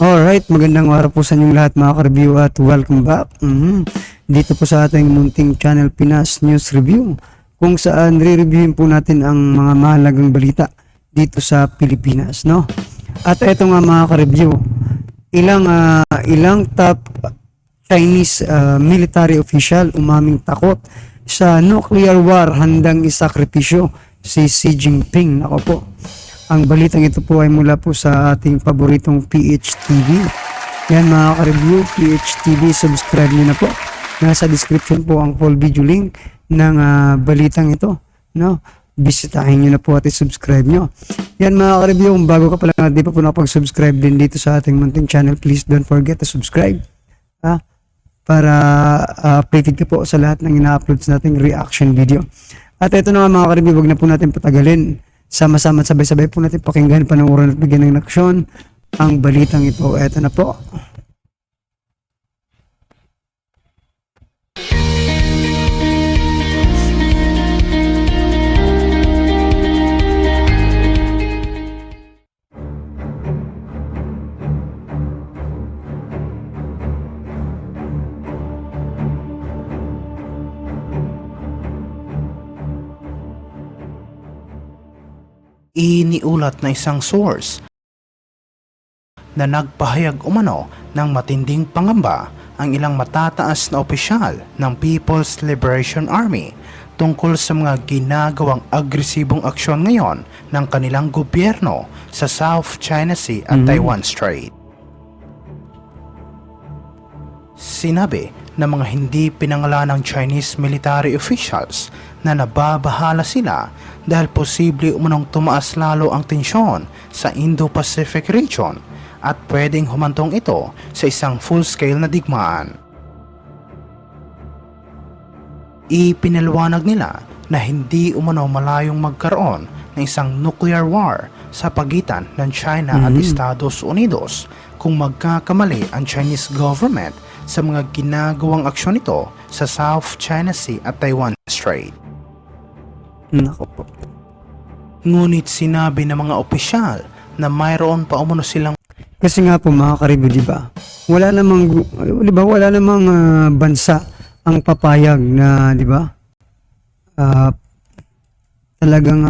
Alright, magandang araw po sa inyong lahat mga ka-review at welcome back. Dito po sa ating munting channel Pinas News Review, kung saan re-reviewin po natin ang mga mahalagang balita dito sa Pilipinas, no? At eto nga mga ka-review, ilang top Chinese military official umaming takot sa nuclear war, handang isakripisyo si Xi Jinping. Nako po. Ang balitang ito po ay mula po sa ating paboritong PHTV. Yan mga ka-review, PHTV, subscribe nyo na po. Nasa description po ang full video link ng balitang ito. No? Bisitahin nyo na po at i-subscribe nyo. Yan mga ka-review, kung bago ka pa lang at di pa po nakapag-subscribe din dito sa ating munting channel, please don't forget to subscribe. Para updated ka po sa lahat ng ina-upload sa ating reaction video. At ito na nga mga ka-review, wag na po natin patagalin. Sama-sama at sabay-sabay po natin pakinggan, panoorin at bigyan ng aksyon ang balitang ito. Eto na po. Iniulat na isang source na nagpahayag umano ng matinding pangamba ang ilang matataas na opisyal ng People's Liberation Army tungkol sa mga ginagawang agresibong aksyon ngayon ng kanilang gobyerno sa South China Sea at Taiwan Strait. Sinabi ng mga hindi pinangalanang Chinese military officials na nababahala sila dahil posible umunong tumaas lalo ang tensyon sa Indo-Pacific region at pwedeng humantong ito sa isang full-scale na digmaan. Ipinaliwanag nila na hindi umano malayong magkaroon ng isang nuclear war sa pagitan ng China at Estados Unidos kung magkakamali ang Chinese government sa mga ginagawang aksyon nito sa South China Sea at Taiwan Strait. Nako po. Ngunit sinabi ng mga opisyal na mayroon pa umano silang Kasi nga po mga ka-review, di ba? Wala namang bansa ang papayag na, di ba? Talagang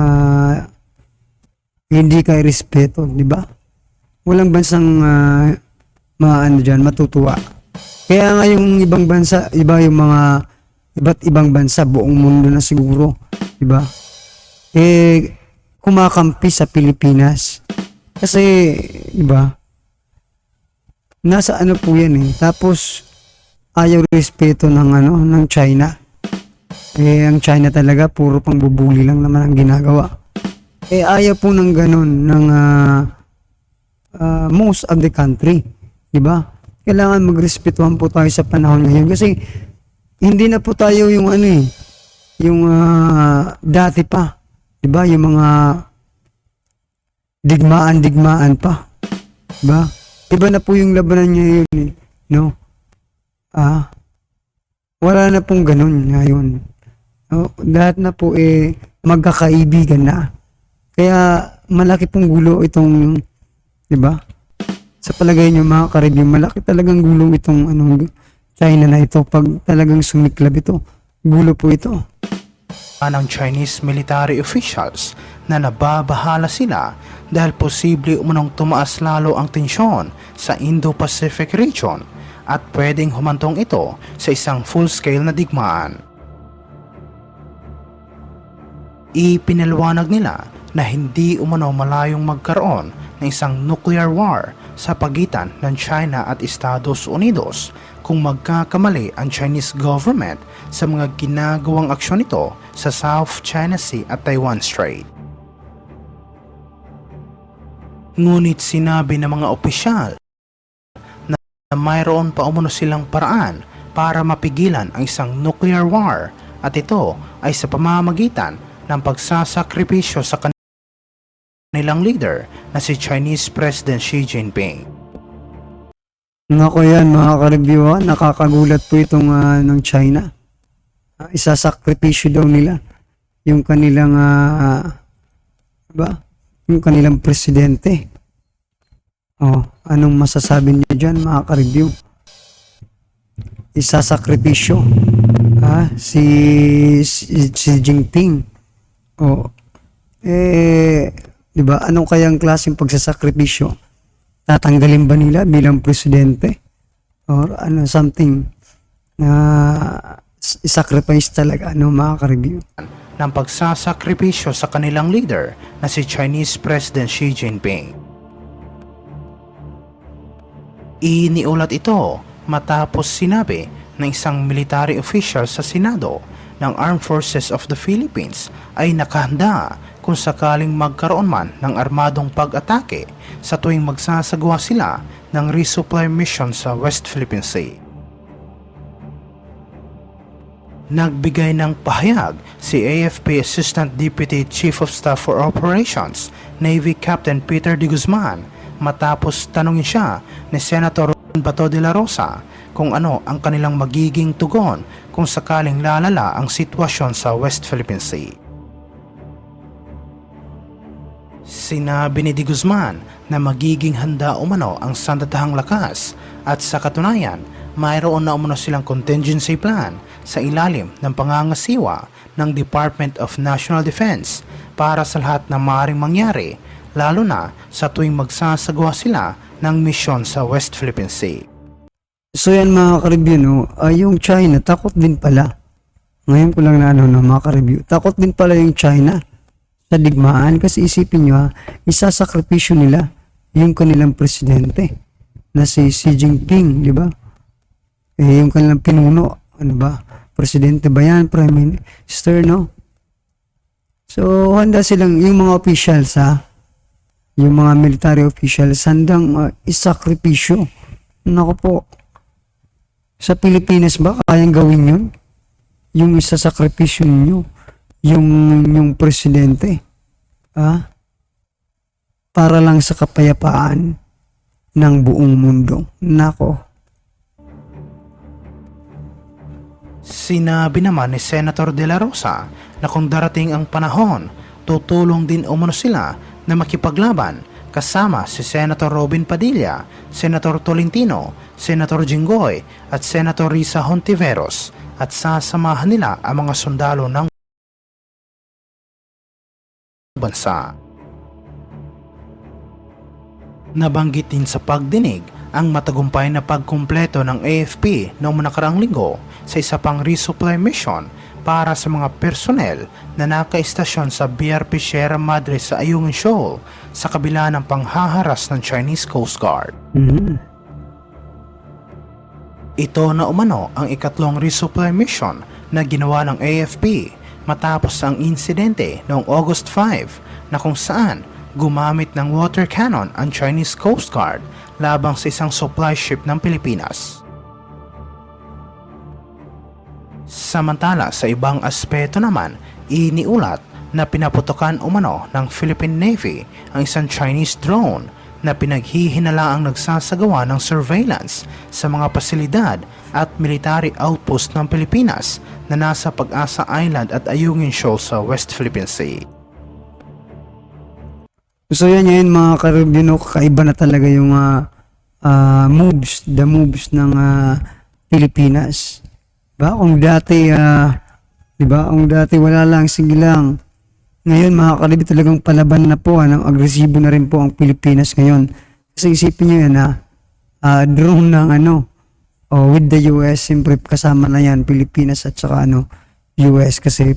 hindi kay respeto, di ba? Walang bansang matutuwa. Kaya nga yung ibang bansa, yung mga iba't ibang bansa, buong mundo na siguro, di ba? Kumakampi sa Pilipinas. Kasi, di ba? Nasa ano po yan eh. Tapos, ayaw respeto ng China. Ang China talaga, puro pang bubuli lang naman ang ginagawa. Ayaw po ng ganun ng most of the country. Di ba? Kailangan magrespetuhan po tayo sa panahon ngayon. Kasi, hindi na po tayo yung dati pa. Di ba? Yung mga digmaan pa. Di ba? Iba na po yung labanan niya yun eh. No? Wala na pong ganun ngayon. No? Lahat na po magkakaibigan na. Kaya malaki pong gulo itong, di ba? Sa palagay niyo mga ka-review, malaki talagang gulo itong China na ito. Pag talagang sumiklab ito, gulo po ito. Ng Chinese military officials na nababahala sila dahil posible umunong tumaas lalo ang tensyon sa Indo-Pacific region at pwedeng humantong ito sa isang full-scale na digmaan. Ipinaliwanag nila na hindi umano malayong magkaroon ng isang nuclear war sa pagitan ng China at Estados Unidos kung magkakamali ang Chinese government sa mga ginagawang aksyon nito sa South China Sea at Taiwan Strait. Ngunit sinabi ng mga opisyal na mayroon pa umano silang paraan para mapigilan ang isang nuclear war at ito ay sa pamamagitan ng pagsasakripisyo sa kanilang leader na si Chinese President Xi Jinping. Nako yan mga ka-review, nakakagulat po itong ng China. Isasakripisyo daw nila yung kanilang yung kanilang presidente. Anong masasabi niyo dyan mga ka-review? Isasakripisyo si Jinping. O, di ba? Anong kayang klaseng pagsasakripisyo? Tatanggalin ba nila bilang presidente? Or ano, something na sacrifice talaga, ano mga ka-review? Ng pagsasakripisyo sa kanilang leader na si Chinese President Xi Jinping. Iniulat ito matapos sinabi ng isang military official sa Senado ng Armed Forces of the Philippines ay nakahanda kung sakaling magkaroon man ng armadong pag-atake sa tuwing magsasagawa sila ng resupply mission sa West Philippine Sea. Nagbigay ng pahayag si AFP Assistant Deputy Chief of Staff for Operations, Navy Captain Peter de Guzman, matapos tanungin siya ni Senator Bato de la Rosa kung ano ang kanilang magiging tugon kung sakaling lalala ang sitwasyon sa West Philippine Sea. Sinabi ni de Guzman na magiging handa umano ang sandatahang lakas at sa katunayan, mayroon na umano silang contingency plan sa ilalim ng pangangasiwa ng Department of National Defense para sa lahat na maaaring mangyari, lalo na sa tuwing magsasagawa sila ng misyon sa West Philippine Sea. So yan mga ka-review, no? Yung China, takot din pala. Ngayon ko lang na mga ka-review. Takot din pala yung China sa digmaan kasi isipin nyo isasakripisyo nila yung kanilang presidente na si Xi Jinping, di ba? Yung kanilang pinuno, ano ba? Presidente ba yan? Prime Minister, no? So, handa silang, yung mga officials, yung mga military officials, handang isakripisyo. Naku po. Sa Pilipinas ba, kayang gawin yun? Yung isasakripisyo ninyo, yung presidente, para lang sa kapayapaan ng buong mundo. Nako. Sinabi naman ni Senator De La Rosa na kung darating ang panahon, tutulong din umano sila na makipaglaban kasama si Senator Robin Padilla, Senator Tolentino, Senator Jinggoy at Senator Risa Hontiveros at sasamahan nila ang mga sundalo ng bansa. Nabanggit din sa pagdinig ang matagumpay na pagkumpleto ng AFP noong nakaraang linggo sa isa pang resupply mission para sa mga personnel na nakaistasyon sa BRP Sierra Madre sa Ayungin Shoal sa kabila ng panghaharas ng Chinese Coast Guard. Ito na umano ang ikatlong resupply mission na ginawa ng AFP matapos ang insidente noong August 5 na kung saan gumamit ng water cannon ang Chinese Coast Guard labang sa isang supply ship ng Pilipinas. Samantala sa ibang aspeto naman, iniulat na pinaputukan umano ng Philippine Navy ang isang Chinese drone na pinaghihinalaang nagsasagawa ng surveillance sa mga pasilidad at military outpost ng Pilipinas na nasa Pag-asa Island at Ayungin Shoal sa West Philippine Sea. So yan mga ka-review, no, kakaiba na talaga yung the moves ng Pilipinas. Diba? Kung dati, kung dati wala lang, sige lang. Ngayon mga ka-review talagang palaban na po, agresibo na rin po ang Pilipinas ngayon. Kasi isipin nyo yan, drone ng with the US, siyempre kasama na yan, Pilipinas at saka US kasi,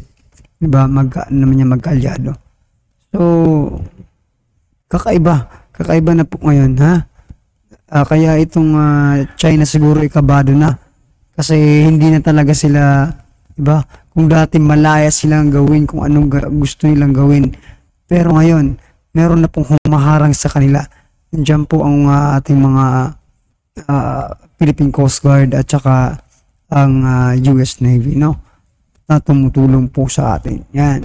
diba, mag-alyado. So, kakaiba na po ngayon, kaya itong China siguro ikabado na kasi hindi na talaga sila, diba, kung dati malaya silang gawin kung anong gusto nilang gawin, pero ngayon meron na pong humaharang sa kanila. Nandiyan po ang ating mga Philippine Coast Guard at saka ang US Navy, no, na tumutulong po sa atin. Yan.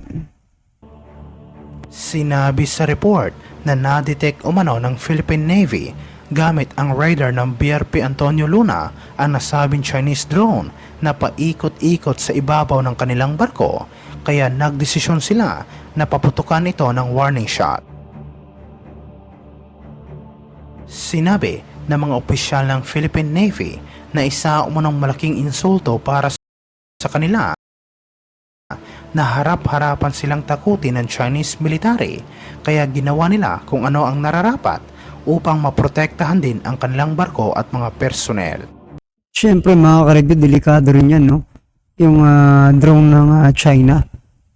Sinabi sa report na na-detect umano ng Philippine Navy gamit ang radar ng BRP Antonio Luna ang nasabing Chinese drone na paikot-ikot sa ibabaw ng kanilang barko, kaya nagdesisyon sila na paputukan ito ng warning shot. Sinabi ng mga opisyal ng Philippine Navy na isa umunong malaking insulto para sa kanila na harap-harapan silang takutin ng Chinese military, kaya ginawa nila kung ano ang nararapat upang maprotektahan din ang kanilang barko at mga personnel. Siyempre mga ka-review, delikado rin yan, no? Yung drone ng China.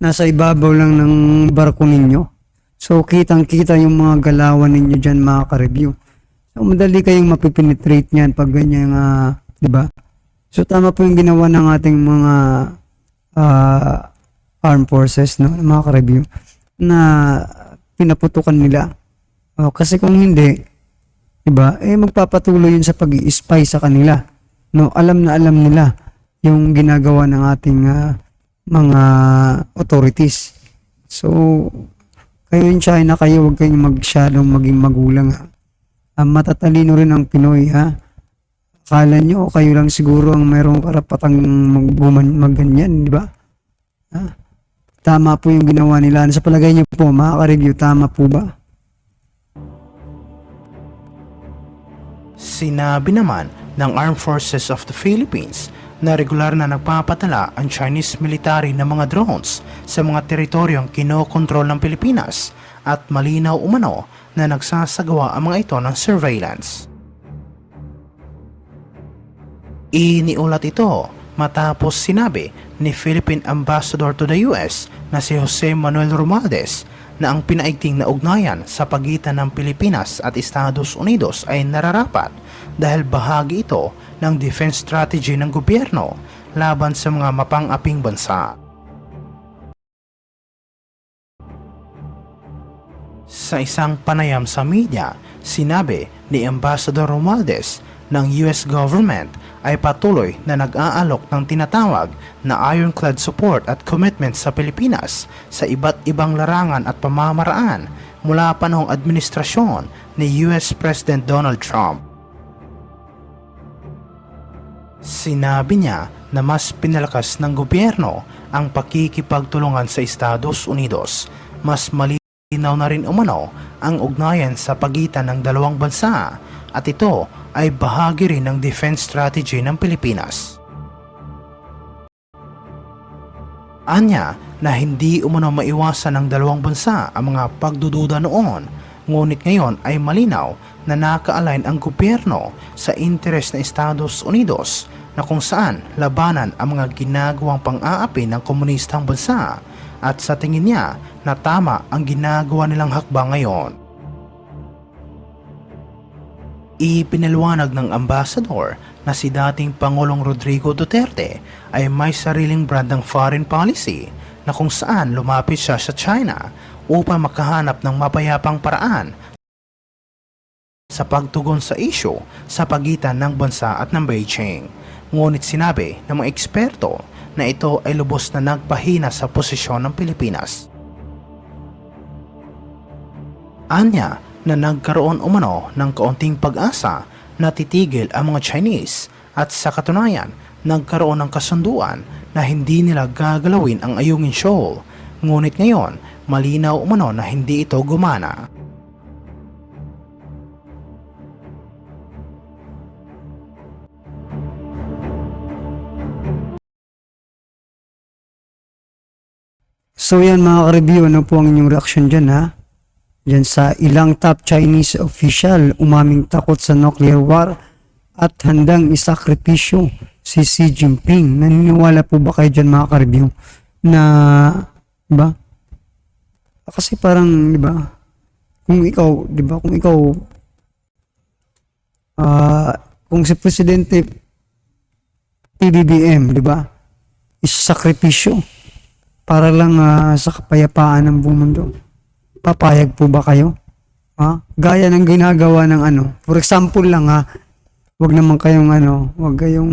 Nasa ibabaw lang ng barko ninyo. So kitang-kita yung mga galawan ninyo dyan mga ka-review. So madali kayong mapipenetrate niyan pag ganyan, di ba? So tama po yung ginawa ng ating mga armed forces, no, mga ka-review, na pinaputukan nila. Kasi kung hindi, di ba, magpapatuloy yun sa pag-i-spy sa kanila. No, alam na alam nila yung ginagawa ng ating mga authorities. So kayo in China, kayo huwag kayong masyadong maging magulang. Matatalino rin ang Pinoy, ha? Akala nyo, kayo lang siguro ang mayroong karapatang magganyan, di ba? Tama po yung ginawa nila. Sa palagay nyo po, mga ka-review, tama po ba? Sinabi naman ng Armed Forces of the Philippines na regular na nagpapatala ang Chinese military ng mga drones sa mga teritoryong kinokontrol ng Pilipinas at malinaw umano na nagsasagawa ang mga ito ng surveillance. Iniulat ito matapos sinabi ni Philippine Ambassador to the US na si Jose Manuel Romualdez na ang pinaigting na ugnayan sa pagitan ng Pilipinas at Estados Unidos ay nararapat dahil bahagi ito ng defense strategy ng gobyerno laban sa mga mapang-aping bansa. Sa isang panayam sa media, sinabi ni Ambassador Romualdez ng US government ay patuloy na nag-aalok ng tinatawag na ironclad support at commitment sa Pilipinas sa iba't ibang larangan at pamamaraan mula panahong administrasyon ni US President Donald Trump. Sinabi niya na mas pinalakas ng gobyerno ang pakikipagtulungan sa Estados Unidos. Mas malinaw na rin umano ang ugnayan sa pagitan ng dalawang bansa at ito ay bahagi rin ng defense strategy ng Pilipinas. Anya na hindi umano maiwasan ng dalawang bansa ang mga pagdududa noon, ngunit ngayon ay malinaw na naka-align ang gobyerno sa interes ng Estados Unidos na kung saan labanan ang mga ginagawang pang-aapi ng komunistang bansa at sa tingin niya na tama ang ginagawa nilang hakbang ngayon. Ipinaliwanag ng ambassador na si dating Pangulong Rodrigo Duterte ay may sariling brand ng foreign policy na kung saan lumapit siya sa China upang makahanap ng mapayapang paraan sa pagtugon sa issue sa pagitan ng bansa at ng Beijing. Ngunit sinabi ng mga eksperto na ito ay lubos na nagpahina sa posisyon ng Pilipinas. Anya na nagkaroon umano ng kaunting pag-asa na titigil ang mga Chinese at sa katunayan nagkaroon ng kasunduan na hindi nila gagalawin ang Ayungin Shoal, ngunit ngayon malinaw umano na hindi ito gumana. So yan mga ka-review, ano po ang inyong reaction dyan, ha? Dyan sa ilang top Chinese official umaming takot sa nuclear war at handang isakripisyo si Xi Jinping. Naniniwala po ba kayo dyan mga ka-review na, diba? Kasi parang, diba, kung ikaw, diba, kung si Presidente PBBM, diba, isakripisyo para lang sa kapayapaan ng buong mundo. Papayag po ba kayo? Gaya ng ginagawa ng ano. For example lang wag naman kayong wag kayong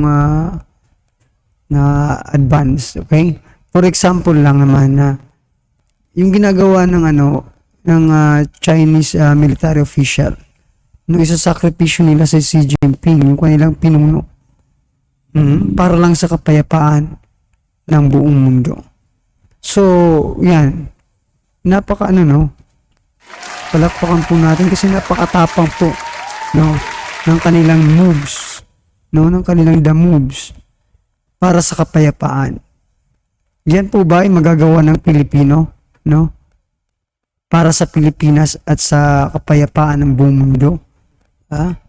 na advance, okay? For example lang naman na yung ginagawa ng ng Chinese military official nung isasakripisyo nila sa Xi Jinping, yung kanilang pinuno. Para lang sa kapayapaan ng buong mundo. So, yan. Palakpakan po natin kasi napakatapang po no, ng kanilang moves, no, ng kanilang the moves para sa kapayapaan. Yan po ba ay magagawa ng Pilipino, no? Para sa Pilipinas at sa kapayapaan ng buong mundo.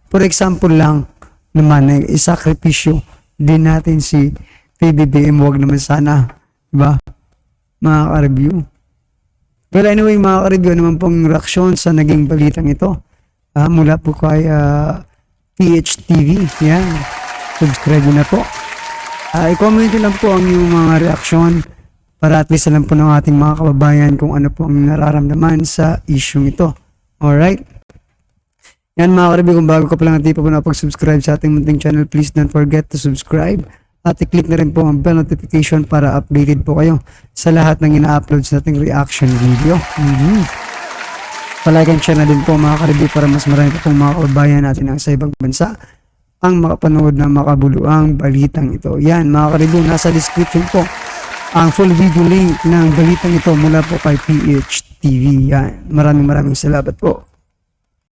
For example lang naman, isakripisyo din natin si PBBM, wag naman sana, diba? Mga ka-review. Well, anyway, mga ka-review, naman pong reaksyon sa naging balitang ito. Mula po kay PHTV. Yan. Subscribe na po. I-comment nyo lang po ang yung mga reaksyon para at least alam po ng ating mga kababayan kung ano po ang nararamdaman sa issue ito. Alright? Yan mga ka-review, kung bago ka pa lang at di pa po napag-subscribe sa ating munting channel, please don't forget to subscribe. At i-click na rin po ang bell notification para updated po kayo sa lahat ng ina-upload sa ating reaction video. Palike and share na din po mga ka-review para mas marami po mga kababayan natin ang sa ibang bansa ang makapanood ng makabuluang balitang ito. Yan mga ka-review, nasa description po ang full video link ng balitang ito mula po kay PHTV. Yan. Maraming salamat po.